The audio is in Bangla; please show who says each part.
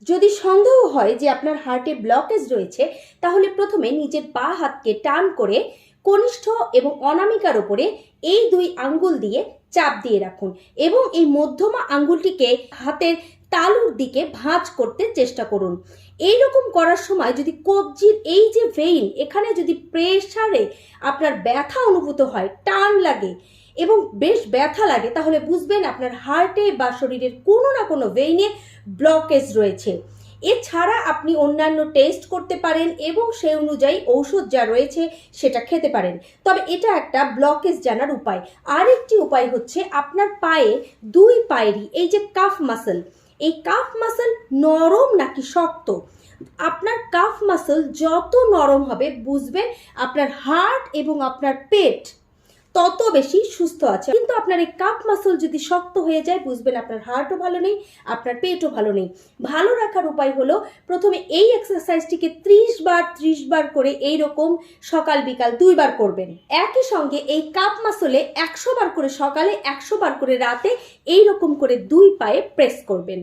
Speaker 1: যদি সন্দেহ হয় যে আপনার হার্টে ব্লকেজ রয়েছে, তাহলে প্রথমে নিজের বাঁ হাতকে টান করে কনিষ্ঠ এবং অনামিকার উপরে এই দুই আঙ্গুল দিয়ে চাপ দিয়ে রাখুন এবং এই মধ্যমা আঙ্গুলটিকে হাতের তালুর দিকে ভাঁজ করতে চেষ্টা করুন। এই রকম করার সময় যদি কবজির এই যে ভেইন, এখানে যদি প্রেসারে আপনার ব্যথা অনুভূত হয়, টান লাগে এবং বেশ ব্যথা লাগে, তাহলে বুঝবেন আপনার হার্টে বা শরীরের কোনো না কোনো ভেইনে ব্লকেজ রয়েছে। এছাড়া আপনি অন্যান্য টেস্ট করতে পারেন এবং সেই অনুযায়ী ঔষধ যা রয়েছে সেটা খেতে পারেন। তবে এটা একটা ব্লকেজ জানার উপায়। আরেকটি উপায় হচ্ছে আপনার পায়ে দুই পায়েরই এই যে কাফ মাসল, এই কাফ মাসল নরম নাকি শক্ত। আপনার কাফ মাসল যত নরম হবে বুঝবেন আপনার হার্ট এবং আপনার পেট তত বেশি সুস্থ আছে। কিন্তু আপনার এই কাফ মাসল যদি শক্ত হয়ে যায় বুঝবেন আপনার হার্টও ভালো নেই, আপনার পেটও ভালো নেই। ভালো রাখার উপায় হলো প্রথমে এই এক্সারসাইজটিকে 30 বার করে এইরকম সকাল বিকাল 2 বার করবেন। একই সঙ্গে এই কাফ মাসলে 100 বার করে সকালে, 100 বার করে রাতে এইরকম করে 2 পায়ে প্রেস করবেন।